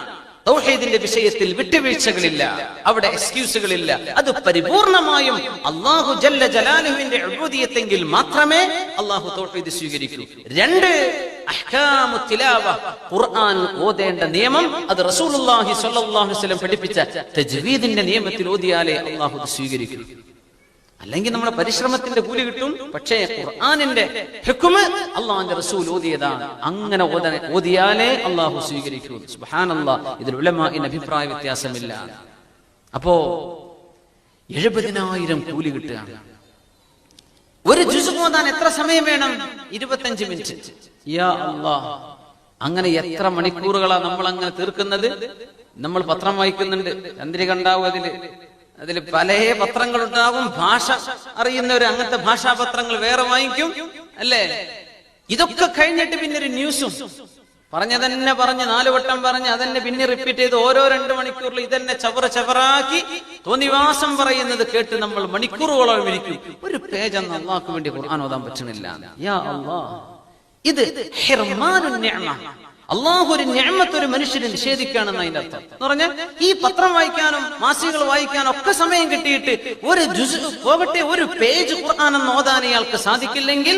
തൗഹീദിന്റെ വിഷയത്തിൽ വിട്ടുവീഴ്ചകളില്ല, അവിടെ എക്സ്ക്യൂസുകളില്ല. അത് പരിപൂർണമായും അല്ലാഹു ജല്ല ജലാലുവിന്റെ ഉബൂദിയത്തെങ്കിൽ മാത്രമേ അല്ലാഹു തൗഹീദ് സ്വീകരിക്കൂ. 2 അഹ്കാമു തിലാവ, ഖുർആൻ ഓതേണ്ട നിയമം അത് റസൂലുള്ളാഹി സ്വല്ലല്ലാഹു അലൈഹി വസല്ലം പഠിപ്പിച്ച തജ്വീദിന്റെ നിയമത്തിൽ ഓതിയാലേ അല്ലാഹു അത് സ്വീകരിക്കൂ. അല്ലെങ്കിൽ നമ്മുടെ പരിശ്രമത്തിന്റെ കൂലി കിട്ടും, പക്ഷേ ഖുർആനിന്റെ ഹുക്മ് അല്ലാഹുവിന്റെ റസൂൽ ഓതിയതാണ്. അങ്ങനെ ഓതിയാലേ അല്ലാഹു സ്വീകരിക്കൂ. സുബ്ഹാനല്ലാഹ്, ഇതിൽ ഉലമാഇന്റെ അഭിപ്രായ വ്യത്യാസമില്ല. അപ്പോ 70,000 കൂലി കിട്ടുകയാണ്. ഒരു ജുസ് ഓതാൻ എത്ര സമയം വേണം? 25 മിനിറ്റ്. യാ അല്ലാഹ്, അങ്ങനെ എത്ര മണിക്കൂറുകളാ നമ്മൾ അങ്ങനെ തീർക്കുന്നത്? നമ്മൾ പത്രം വായിക്കുന്നുണ്ട്, ചന്ദ്രിക ഉണ്ടാവും, അതിൽ പല പത്രങ്ങളുണ്ടാവും. ഭാഷ അറിയുന്നവര് അങ്ങനത്തെ ഭാഷാപത്രങ്ങൾ വേറെ വാങ്ങിക്കും അല്ലേ? ഇതൊക്കെ കഴിഞ്ഞിട്ട് പിന്നെ ഒരു ന്യൂസും പറഞ്ഞതന്നെ പറഞ്ഞ് 4 വട്ടം പറഞ്ഞ് അതന്നെ പിന്നെ റിപ്പീറ്റ് ചെയ്ത് ഓരോ 2 മണിക്കൂറിൽ ഇതന്നെ ചവറാക്കി തോന്നിവാസം പറയുന്നത് കേട്ട് നമ്മൾ മണിക്കൂറുകളോളം ഇരിക്കും. ഒരു പേജ് അന്ന് അള്ളാഹ്ക്ക് വേണ്ടി ഖുർആൻ ഓതാൻ പറ്റണില്ല. യാ അല്ലാഹ്, ഇത് ഹിർമാനുൻ നിഅമ. അള്ളാഹു ഒരു നിഅമത്ത് ഒരു മനുഷ്യനെ നിഷേധിക്കുകയാണെന്ന് അതിന്റെ അർത്ഥം. എന്ന് പറഞ്ഞാൽ ഈ പത്രം വായിക്കാനും മാസികകൾ വായിക്കാനും ഒക്കെ സമയം കിട്ടിയിട്ട് ഒരു ജുസ് പോകട്ടെ, ഒരു പേജ് ഖുർആൻ എന്ന് ഓതാൻ ഇയാൾക്ക് സാധിക്കില്ലെങ്കിൽ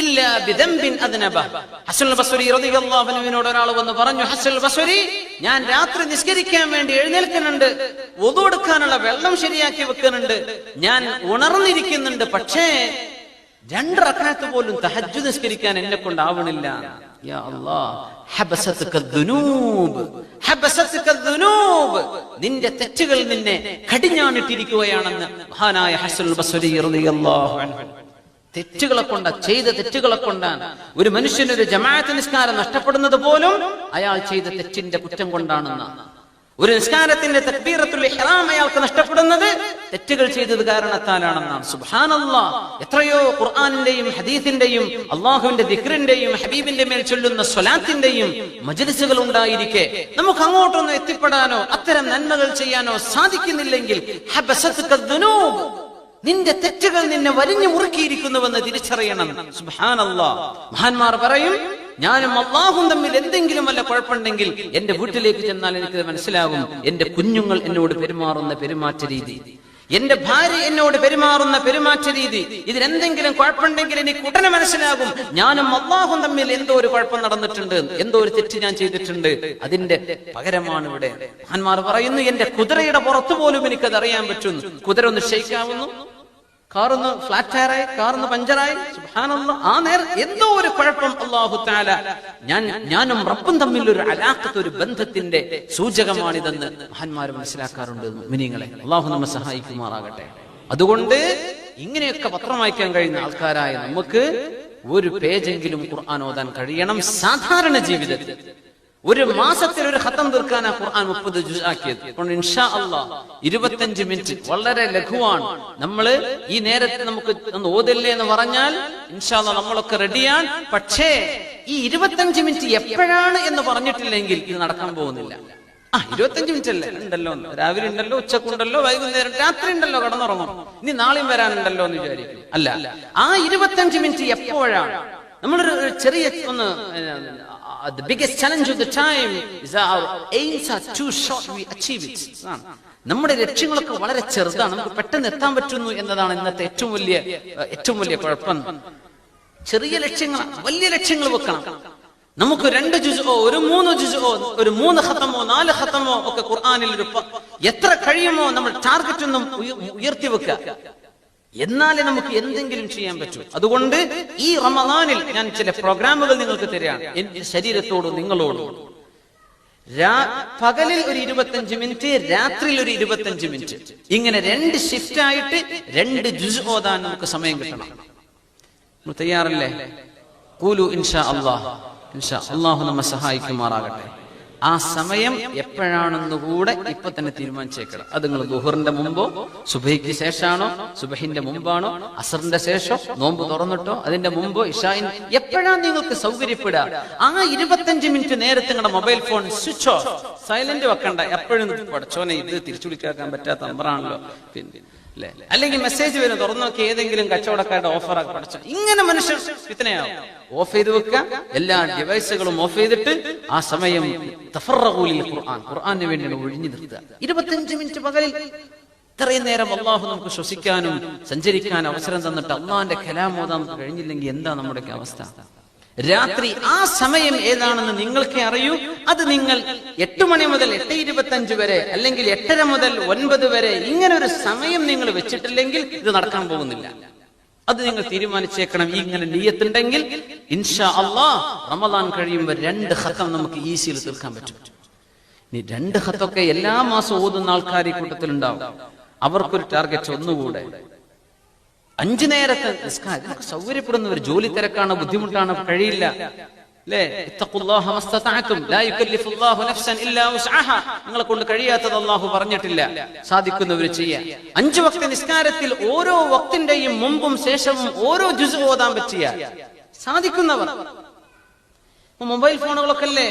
ഇല്ല ബിദംബിൻ അദ്നബ. ഹസൻ ബസ്രി റളിയല്ലാഹു അൻഹുവിനോട് ഒരാൾ വന്ന് പറഞ്ഞു, ഹസൻ ബസ്രി, ഞാൻ രാത്രി നിസ്കരിക്കാൻ വേണ്ടി എഴുന്നേൽക്കുന്നുണ്ട്, വുദു എടുക്കാനുള്ള വെള്ളം ശരിയാക്കി വെക്കുന്നുണ്ട്, ഞാൻ ഉണർന്നിരിക്കുന്നുണ്ട്, പക്ഷേ 2 റക്അത്ത് പോലും തഹജ്ജുദ് നിസ്കരിക്കാൻ എന്നെ കൊണ്ടാവണില്ല. യാ അല്ലാഹ്, ഹബസതുക ദുനൂബ്, ഹബസതുക ദുനൂബ്, നിന്റെ തെറ്റുകൾ നിന്നെ കടിഞ്ഞാണിട്ടിരിക്കുകയാണെന്ന് മഹാനായ ഹസൻ ബസ്രി റളിയല്ലാഹു അൻഹു. തെറ്റുകളെ കൊണ്ടാ, ചെയ്ത തെറ്റുകളെ കൊണ്ടാണ് ഒരു മനുഷ്യനൊരു ജമാഅത്ത് നിസ്കാരം നഷ്ടപ്പെടുന്നത് പോലും അയാൾ ചെയ്ത തെറ്റിന്റെ കുറ്റം കൊണ്ടാണെന്ന്. ഒരു നിസ്കാരത്തിന്റെ തക്ബീറത്തുൽ ഇഹ്റാം അയാൾക്ക് നഷ്ടപ്പെടുന്നത് തെറ്റുകൾ ചെയ്തത് കാരണത്താലാണെന്നാണ്. സുബ്ഹാനല്ലാഹ്. എത്രയോ ഖുർആനിന്റെയും ഹദീസിന്റെയും അല്ലാഹുവിന്റെ ദിക്റിന്റെയും ഹബീബിന്റെ മേൽ ചൊല്ലുന്ന സ്വലാത്തിന്റെയും മജ്ലിസുകൾ ഉണ്ടായിരിക്കെ നമുക്ക് അങ്ങോട്ടൊന്നും എത്തിപ്പെടാനോ അത്തരം നന്മകൾ ചെയ്യാനോ സാധിക്കുന്നില്ലെങ്കിൽ ഹബസത്ക ദുനൂബ്, നിന്റെ തെറ്റുകൾ നിന്നെ വലിഞ്ഞു മുറുക്കിയിരിക്കുന്നുവെന്ന് തിരിച്ചറിയണം. സുബ്ഹാനല്ലാഹ്. മഹാന്മാർ പറയും, ഞാനും അല്ലാഹും തമ്മിൽ എന്തെങ്കിലും വല്ല കുഴപ്പമുണ്ടെങ്കിൽ എന്റെ വീട്ടിലേക്ക് ചെന്നാൽ എനിക്ക് മനസ്സിലാകും എന്റെ കുഞ്ഞുങ്ങൾ എന്നോട് പെരുമാറുന്ന പെരുമാറ്റ രീതി, എന്റെ ഭാര്യ എന്നോട് പെരുമാറുന്ന പെരുമാറ്റ രീതി, ഇതിനെന്തെങ്കിലും കുഴപ്പമുണ്ടെങ്കിൽ എനിക്ക് ഉടനെ മനസ്സിലാകും ഞാനും അല്ലാഹും തമ്മിൽ എന്തോ ഒരു കുഴപ്പം നടന്നിട്ടുണ്ട്, എന്തോ ഒരു തെറ്റ് ഞാൻ ചെയ്തിട്ടുണ്ട്. അതിന്റെ പകരമാണ് ഇവിടെ മഹാന്മാർ പറയുന്നു, എന്റെ കുതിരയുടെ പുറത്തു പോലും എനിക്കത് അറിയാൻ പറ്റുന്നു. കുതിര ഒന്ന് ഷെയ്ക്കാവുന്നു, കാറൊന്ന് ഫ്ലാറ്റ് ടയറായി, കാറൊന്ന് പഞ്ചറായി. സുബ്ഹാനല്ലാഹ്. ആ നേരം എന്തോ ഒരു കുഴപ്പം. അല്ലാഹു തആല ഞാനും റബ്ബും തമ്മിൽ ഒരു അലാഖത്ത്, ഒരു ബന്ധത്തിന്റെ സൂചകമാണിതെന്ന് മഹാന്മാർ മനസ്സിലാക്കാറുണ്ട്. മുഅ്മിനീങ്ങളെ, അല്ലാഹു നമ്മെ സഹായിക്കുമാറാകട്ടെ. അതുകൊണ്ട് ഇങ്ങനെയൊക്കെ പത്രം വായിക്കാൻ കഴിയുന്ന ആൾക്കാരായ നമുക്ക് ഒരു പേജെങ്കിലും ഖുർആൻ ഓതാൻ കഴിയണം. സാധാരണ ജീവിതത്തിൽ ഒരു മാസത്തിൽ ഒരു ഖത്തം തീർക്കാനാ ഖുർആൻ 30 ജുസ് ആക്കിയത്. അപ്പോൾ ഇൻഷാ അല്ലാഹ് 25 മിനിറ്റ് വളരെ ലഘുവാണ്. നമ്മള് ഈ നേരത്തെ നമുക്ക് ഒന്ന് ഓതല്ലേ എന്ന് പറഞ്ഞാൽ ഇൻഷാ അല്ലാഹ് നമ്മളൊക്കെ റെഡിയാണ്. പക്ഷേ ഈ 25 മിനിറ്റ് എപ്പോഴാണ് എന്ന് പറഞ്ഞിട്ടില്ലെങ്കിൽ ഇത് നടക്കാൻ പോകുന്നില്ല. 25 മിനിറ്റ് അല്ലേ ഉണ്ടല്ലോ, രാവിലെ ഉണ്ടല്ലോ, ഉച്ചക്കുണ്ടല്ലോ, വൈകുന്നേരം രാത്രി ഉണ്ടല്ലോ, കടന്നുറങ്ങും, ഇനി നാളെയും വരാനുണ്ടല്ലോ എന്ന് വിചാരിക്കും. അല്ല, ആ 25 മിനിറ്റ് എപ്പോഴാണ്? നമ്മളൊരു ചെറിയ ഒന്ന് the biggest challenge of the time is that our aims are too short, we achieve it. നമ്മുടെ ലക്ഷ്യങ്ങളൊക്കെ വളരെ ചെറുതാണ്, നമുക്ക് പെട്ടെന്ന് എത്താൻ പറ്റുന്നു എന്നതാണ് ഇന്നത്തെ ഏറ്റവും വലിയ കുഴപ്പം. ചെറിയ ലക്ഷ്യങ്ങൾ, വലിയ ലക്ഷ്യങ്ങൾ വെക്കണം. നമുക്ക് 2 ജുസ്ഓ, ഒരു 3 ജുസ്ഓ, ഒരു 3 ഖത്തമോ 4 ഖത്തമോ ഒക്കെ ഖുർആനിൽ എത്ര കഴിയുമോ നമ്മൾ ടാർഗറ്റ് ഒന്നും ഉയർത്തി വെക്കുക. എന്നാലേ നമുക്ക് എന്തെങ്കിലും ചെയ്യാൻ പറ്റൂ. അതുകൊണ്ട് ഈ റമദാനിൽ ഞാൻ ചില പ്രോഗ്രാമുകൾ നിങ്ങൾക്ക് തരാണ്, എന്റെ ശരീരത്തോടും നിങ്ങളോടും. പകലിൽ ഒരു 25 മിനിറ്റ്, രാത്രിയിൽ ഒരു 25 മിനിറ്റ്, ഇങ്ങനെ 2 ഷിഫ്റ്റ് ആയിട്ട് 2 ജുസ് ഓതാൻ നമുക്ക് സമയം കിട്ടണം. തയ്യാറല്ലേ? ഖൂലു ഇൻഷാ അല്ലാഹ്. ഇൻഷാ അല്ലാഹു നമ്മെ സഹായിക്കുമാറാകട്ടെ. ആ സമയം എപ്പോഴാണെന്ന് കൂടെ ഇപ്പൊ തന്നെ തീരുമാനിച്ചേക്കണം. അത് നിങ്ങൾ ദുഹറിന്റെ മുമ്പോ, സുബഹിക്ക് ശേഷമാണോ, സുബഹിന്റെ മുമ്പാണോ, അസറിന്റെ ശേഷം, നോമ്പ് തുറന്നിട്ടോ, അതിന്റെ മുമ്പോ, ഇശാഇൻ, എപ്പോഴാണ് നിങ്ങൾക്ക് സൗകര്യപ്പെടുക ആ 25 മിനിറ്റ് നേരത്തെ നിങ്ങളുടെ mobile phone switch off, silent വെക്കണ്ട. എപ്പോഴും പഠിച്ചോനെ ഇത് തിരിച്ചു വിളിക്കാൻ പറ്റാത്ത നമ്പറാണല്ലോ, പിന്നെ അല്ലെങ്കിൽ മെസ്സേജ് വരും, തുറന്നു നോക്കി ഏതെങ്കിലും കച്ചവടക്കാരുടെ ഓഫറാക്കി പഠിച്ചു. ഇങ്ങനെ മനുഷ്യൻ ഇത്തനെയാവും. ഓഫ് ചെയ്ത് വെക്കുക, എല്ലാ ഡിവൈസുകളും ഓഫ് ചെയ്തിട്ട് ആ സമയം ഖുർആന് വേണ്ടി ഒഴിഞ്ഞു നിർത്തുക. 25 മിനിറ്റ് പകലിൽ ഇത്രയും നേരം അള്ളാഹു നമുക്ക് ശ്വസിക്കാനും സഞ്ചരിക്കാനും അവസരം തന്നിട്ട് അള്ളാഹിന്റെ കലാം ഓതാൻ കഴിഞ്ഞില്ലെങ്കിൽ എന്താ നമ്മുടെയൊക്കെ അവസ്ഥ? രാത്രി ആ സമയം ഏതാണെന്ന് നിങ്ങൾക്കേ അറിയൂ. അത് നിങ്ങൾ 8 മണി മുതൽ 8:25 വരെ, അല്ലെങ്കിൽ 8:30 മുതൽ 9 വരെ, ഇങ്ങനെ ഒരു സമയം നിങ്ങൾ വെച്ചിട്ടില്ലെങ്കിൽ ഇത് നടക്കാൻ പോകുന്നില്ല. അത് നിങ്ങൾ തീരുമാനിച്ചേക്കണം. ഇങ്ങനെ നിയ്യത്തുണ്ടെങ്കിൽ ഇൻഷാ അല്ലാഹ് റമദാൻ കഴിയുമ്പോൾ 2 ഖത്തം നമുക്ക് ഈസിയിൽ തീർക്കാൻ പറ്റും. ഇനി 2 ഖത്തൊക്കെ എല്ലാ മാസവും ഓതുന്ന ആൾക്കാർ ഈ കൂട്ടത്തിലുണ്ടാവും. അവർക്കൊരു ടാർഗറ്റ് ഒന്നുകൂടെ. 5 നേരത്തെ നിസ്കാരം സൗകര്യപ്പെടുന്നവർ, ജോലി തിരക്കാണ്, ബുദ്ധിമുട്ടാണ്, കഴിയില്ല, അല്ലേ? ഇത്തഖുല്ലാഹ മസ്തതഅതും ലാ യുകല്ലിഫുല്ലാഹു നഫ്സൻ ഇല്ലാ വസ്അഹാ. നിങ്ങളെ കൊണ്ട് കഴിയാത്തത് അല്ലാഹു പറഞ്ഞിട്ടില്ല, സാധിക്കുന്നവർ ചെയ്യാം. 5 വക്ത നിസ്കാരത്തിൽ ഓരോ വക്തിന്റെയും മുമ്പും ശേഷവും ഓരോ ജുസ് ഓതാൻ പറ്റിയ സാധിക്കുന്നവർ. മൊബൈൽ ഫോണുകളൊക്കെ അല്ലേ,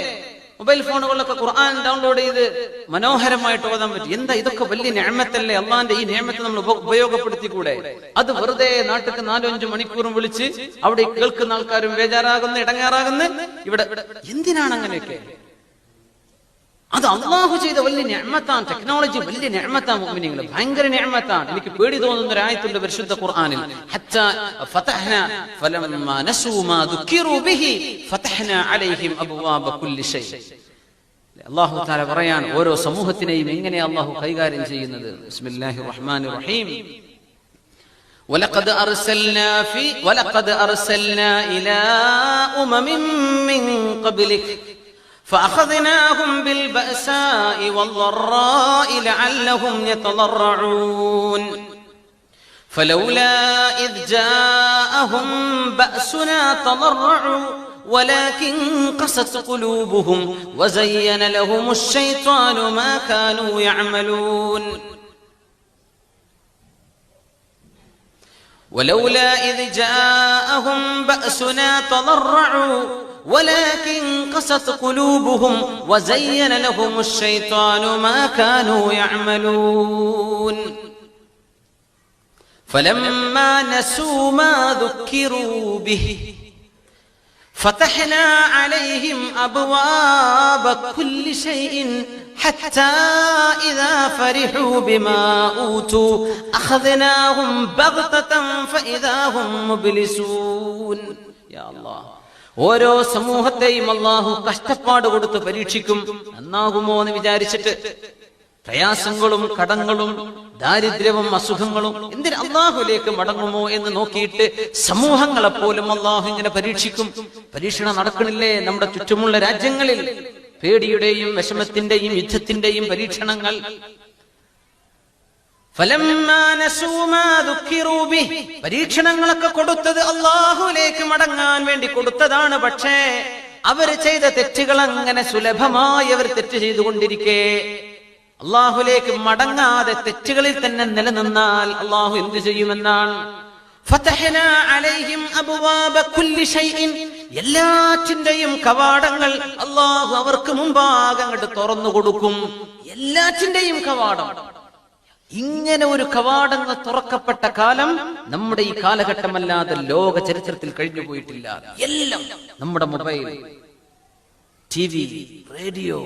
മൊബൈൽ ഫോണുകളിലൊക്കെ ഖുർആൻ ഡൗൺലോഡ് ചെയ്ത് മനോഹരമായിട്ട് ഓതാൻ പറ്റും. എന്താ ഇതൊക്കെ വലിയ നിഅമത്തല്ലേ? അള്ളാന്റെ ഈ നിഅമത്ത് നമ്മൾ ഉപയോഗപ്പെടുത്തിക്കൂടെ? അത് വെറുതെ നാട്ടിക്ക് 4-5 മണിക്കൂറും വിളിച്ച് അവിടെ കേൾക്കുന്ന ആൾക്കാരും ബേജാറാകുന്നു, ഇടങ്ങാറാകുന്നു. ഇവിടെ എന്തിനാണ് അങ്ങനെയൊക്കെ? അത് അള്ളാഹു ചെയ്ത വലിയ നിഅമത്താണ്. ടെക്നോളജി വലിയ നിഅമത്താണ് മുഅ്മിനീങ്ങളെ, ഭയങ്കര നിഅമത്താണ്. എനിക്ക് പേടി തോന്നുന്ന ഒരു ആയത്തുണ്ട് പരിശുദ്ധ ഖുർആനിൽ, ഹത്താ ഫതഹ്നാ ഫലമ്മാ നസൂ മാ ദുക്കിറൂ ബിഹി ഫതഹ്നാ അലൈഹിം അബ്വാബ കുല്ലി ഷൈ. അല്ലാഹു തആല പറയാണ് ഓരോ സമൂഹത്തിനെയും എങ്ങനെ അല്ലാഹു കൈകാര്യം ചെയ്യുന്നത്. ബിസ്മില്ലാഹിർ റഹ്മാനിർ റഹീം. വലഖദ് അർസൽനാ ഇലാ ഉമമിൻ മിൻ ഖബ്ലിക് فأخذناهم بالبأساء والضراء لعلهم يتضرعون فلولا إذ جاءهم بأسنا تضرعوا ولكن قست قلوبهم وزين لهم الشيطان ما كانوا يعملون ولولا إذ جاءهم بأسنا تضرعوا ولكن قست قلوبهم وزين لهم الشيطان ما كانوا يعملون فلما نسوا ما ذكروا به فتحنا عليهم أبواب كل شيء حتى إذا فرحوا بما أوتوا أخذناهم بغتة فإذا هم مبلسون يا الله ഓരോ സമൂഹത്തെയും അല്ലാഹു കഷ്ടപ്പാട് കൊടുത്ത് പരീക്ഷിക്കും. നന്നാകുമോ എന്ന് വിചാരിച്ചിട്ട് പ്രയാസങ്ങളും കടങ്ങളും ദാരിദ്ര്യവും അസുഖങ്ങളും എന്തിന് അല്ലാഹുവിലേക്ക് മടങ്ങുമോ എന്ന് നോക്കിയിട്ട് സമൂഹങ്ങളെ പോലും അല്ലാഹു ഇങ്ങനെ പരീക്ഷിക്കും. പരീക്ഷണം നടക്കണില്ലേ നമ്മുടെ ചുറ്റുമുള്ള രാജ്യങ്ങളിൽ? പേടിയുടെയും വിഷമത്തിന്റെയും യുദ്ധത്തിന്റെയും പരീക്ഷണങ്ങൾ. പരീക്ഷണങ്ങളൊക്കെ കൊടുത്തത് അല്ലാഹുവിലേക്ക് മടങ്ങാൻ വേണ്ടി കൊടുത്തതാണ്. പക്ഷേ അവർ ചെയ്ത തെറ്റുകൾ അങ്ങനെ സുലഭമായി അവർ തെറ്റ് ചെയ്തുകൊണ്ടിരിക്കെ അല്ലാഹുവിലേക്ക് മടങ്ങാതെ തെറ്റുകളിൽ തന്നെ നിലനിന്നാൽ അല്ലാഹു എന്ത് ചെയ്യുമെന്നാണ്? ഫതഹ്നാ അലൈഹിം അബ്വാബ കുല്ലി ഷൈഇൻ, എല്ലാറ്റിന്റെയും കവാടങ്ങൾ അല്ലാഹു അവർക്ക് മുമ്പാകെ അങ്ങോട്ട് തുറന്നു കൊടുക്കും. എല്ലാറ്റിന്റെയും കവാടം. ഇങ്ങനെ ഒരു കവാടങ്ങൾ തുറക്കപ്പെട്ട കാലം നമ്മുടെ ഈ കാലഘട്ടമല്ലാതെ ലോക ചരിത്രത്തിൽ കഴിഞ്ഞു പോയിട്ടില്ല. എല്ലാം നമ്മുടെ മൊബൈൽ, ടിവി, റേഡിയോ,